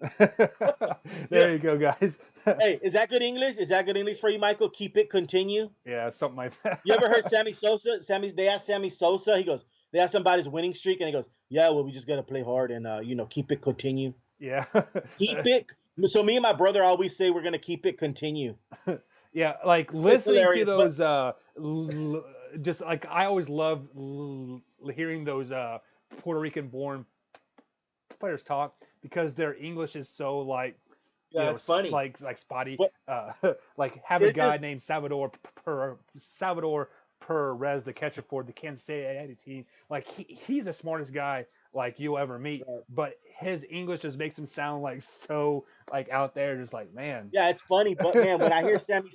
There you go, guys. Hey, is that good English? Is that good English for you, Michael? Keep it continue. Yeah, something like that. You ever heard Sammy Sosa? They asked Sammy Sosa. He goes, they asked him about his winning streak, and he goes, "Yeah, well, we just gotta play hard and keep it continue. Yeah. Keep it." So me and my brother always say we're gonna keep it continue. Yeah, like So it's listening to hilarious, those just like I always love hearing those Puerto Rican born players talk because their English is so like yeah, it's funny. like spotty. But Like have a it's guy just named Salvador Perez, the catcher for the Kansas City team. Like he's the smartest guy like you'll ever meet, uh, but his English just makes him sound like so like out there, just like man. yeah, it's funny. But man, when I hear Sammy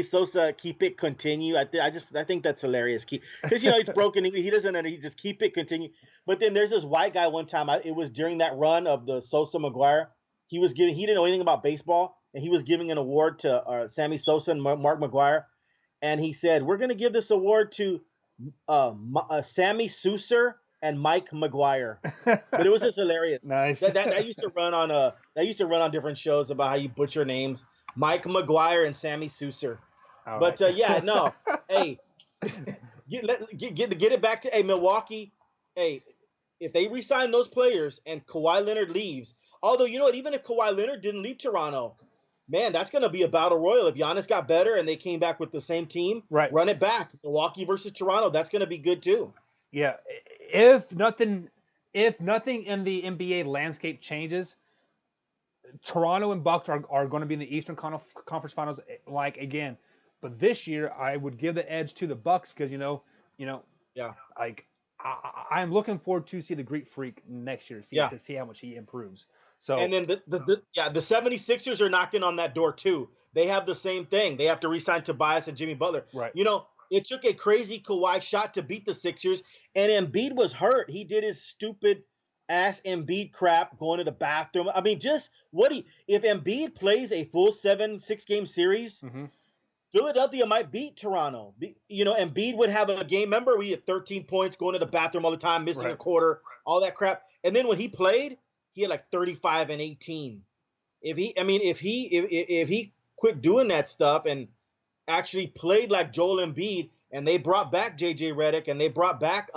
Sosa keep it continue, I think that's hilarious. Because he's broken English. He doesn't. He just keep it continue. But then there's this white guy one time. It was during that run of the Sosa McGuire. He didn't know anything about baseball, and he was giving an award to Sammy Sosa and Mark McGuire, and he said, "We're going to give this award to Sammy Souser and Mike McGuire." But it was just hilarious. Nice. That used to run on different shows about how you butcher names. Mike McGuire and Sammy Souser. All But right. yeah, no. Hey, get it back to Milwaukee. Hey, if they re-sign those players and Kawhi Leonard leaves, although you know what, even if Kawhi Leonard didn't leave Toronto, man, that's gonna be a battle royal. If Giannis got better and they came back with the same team, Right. run it back. Milwaukee versus Toronto, that's gonna be good too. Yeah, if nothing in the NBA landscape changes, Toronto and Bucks are going to be in the Eastern Conference Finals like again. But this year, I would give the edge to the Bucks because Yeah. like I'm looking forward to see the Greek Freak next year, Yeah. to see how much he improves. So And then the 76ers are knocking on that door too. They have the same thing. They have to re-sign Tobias and Jimmy Butler. right, It took a crazy Kawhi shot to beat the Sixers, and Embiid was hurt. He did his stupid ass Embiid crap going to the bathroom. I mean, just if Embiid plays a full 6-game series, hmm Philadelphia might beat Toronto. Embiid would have a game. Remember, we had 13 points, going to the bathroom all the time, missing a right, quarter, all that crap. And then when he played, he had like 35 and 18. If he quit doing that stuff and actually played like Joel Embiid, and they brought back JJ Redick, and they brought back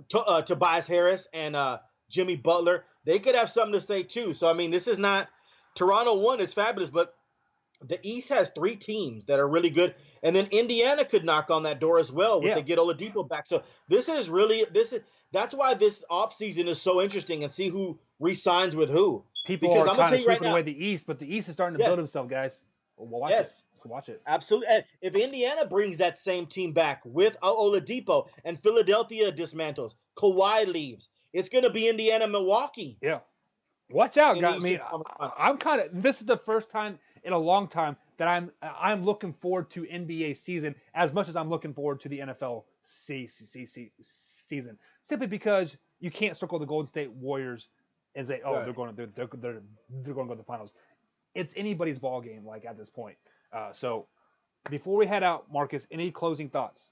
Tobias Harris and Jimmy Butler, they could have something to say too. So I mean, this is not Toronto one is fabulous, but the East has 3 teams that are really good, and then Indiana could knock on that door as well if yeah. they get Oladipo back. So that's why this offseason is so interesting, and see who re-signs with who. People Because are I'm gonna kind tell of you right sweeping now, away the East, but the East is starting to build yes, himself, guys. We'll watch it. yes, So watch it. absolutely. And if Indiana brings that same team back with Oladipo and Philadelphia dismantles, Kawhi leaves, it's going to be Indiana, Milwaukee Yeah. Watch out, in the guys. I mean, Eastern Conference. I'm kind of. This is the first time in a long time that I'm looking forward to NBA season as much as I'm looking forward to the NFL season. Simply because you can't circle the Golden State Warriors and say, oh, Right. they're going to go to the finals. It's anybody's ball game, like at this point. So before we head out, Marcus, any closing thoughts?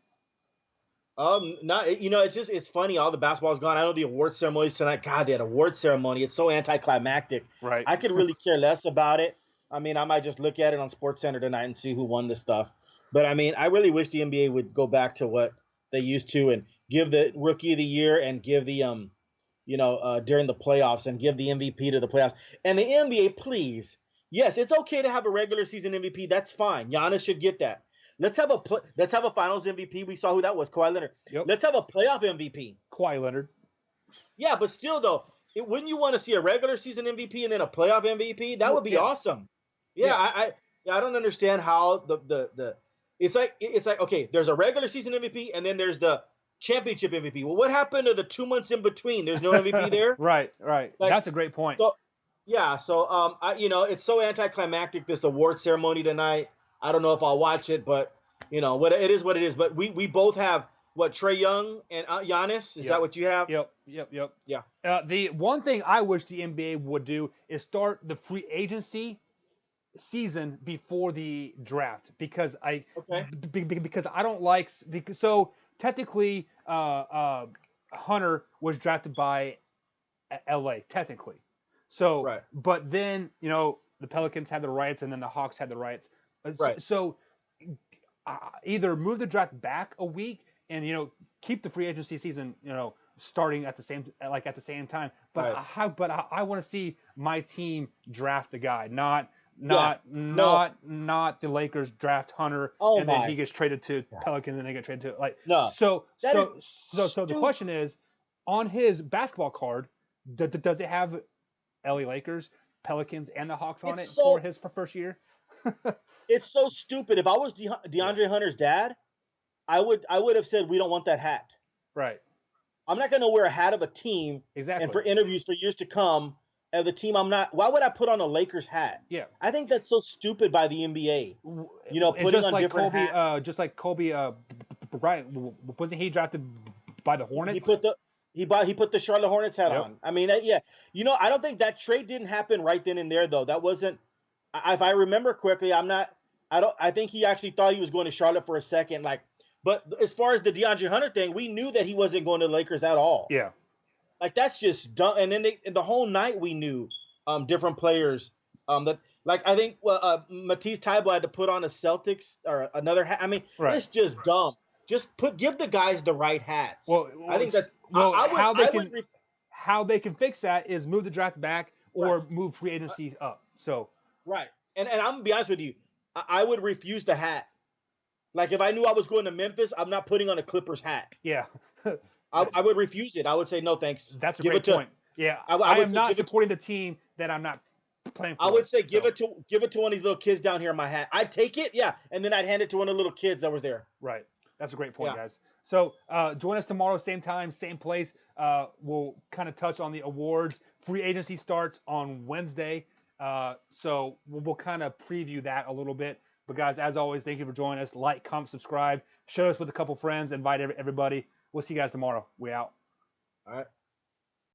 Not it's funny. All the basketball's gone. I know the award ceremonies tonight. God, they had award ceremony. It's so anticlimactic. Right. I could really care less about it. I mean, I might just look at it on Sports Center tonight and see who won this stuff. But I mean, I really wish the NBA would go back to what they used to and give the Rookie of the Year and give the during the playoffs and give the MVP to the playoffs. And the NBA, please, yes, it's okay to have a regular season MVP. That's fine. Giannis should get that. Let's have a Finals MVP. We saw who that was, Kawhi Leonard. Yep. Let's have a playoff MVP. Kawhi Leonard. Yeah, but still though, wouldn't you want to see a regular season MVP and then a playoff MVP? That would be awesome. Yeah. I don't understand how the it's like okay, there's a regular season MVP and then there's the championship MVP. Well, what happened to the 2 months in between? There's no MVP there. Right. Like, that's a great point. So it's so anticlimactic this award ceremony tonight. I don't know if I'll watch it, but what it is. But we both have what, Trae Young and Giannis. Is that what you have? Yep. Yeah. The one thing I wish the NBA would do is start the free agency season before the draft because I don't like so technically Hunter was drafted by LA technically. So right. But then the Pelicans had the rights and then the Hawks had the rights. Right. So either move the draft back a week and keep the free agency season starting at the same time. But right. I want to see my team draft the guy, not the Lakers draft Hunter then he gets traded to Pelicans and they get traded to So the question is, on his basketball card, does it have LA Lakers, Pelicans, and the Hawks on for his first year? It's so stupid. If I was DeAndre Hunter's dad, I would have said we don't want that hat. Right. I'm not going to wear a hat of a team and for interviews for years to come. Of the team I'm not. Why would I put on a Lakers hat? Yeah, I think that's so stupid by the NBA. Putting just on like different hats. Just like Kobe Bryant, wasn't he drafted by the Hornets? He put the Charlotte Hornets hat on. I mean, I don't think that trade didn't happen right then and there though. That wasn't. If I remember correctly, I think he actually thought he was going to Charlotte for a second. But as far as the DeAndre Hunter thing, we knew that he wasn't going to the Lakers at all. Yeah. That's just dumb. And then the whole night we knew different players that I think Matisse Thybulle had to put on a Celtics or another hat. I mean, It's just dumb. Just give the guys the right hats. Well, I think that how they can fix that is move the draft back or move free agency up. So right, and I'm gonna be honest with you, I would refuse the hat. If I knew I was going to Memphis, I'm not putting on a Clippers hat. Yeah. I would refuse it. I would say no, thanks. That's a great point. Yeah, I am not supporting the team that I'm not playing for. I would say give it to one of these little kids down here in my hat. I'd take it, and then I'd hand it to one of the little kids that was there. Right. That's a great point, guys. So join us tomorrow, same time, same place. We'll kind of touch on the awards. Free agency starts on Wednesday, so we'll kind of preview that a little bit. But guys, as always, thank you for joining us. Like, comment, subscribe. Share us with a couple friends. Invite everybody. We'll see you guys tomorrow. We out. All right.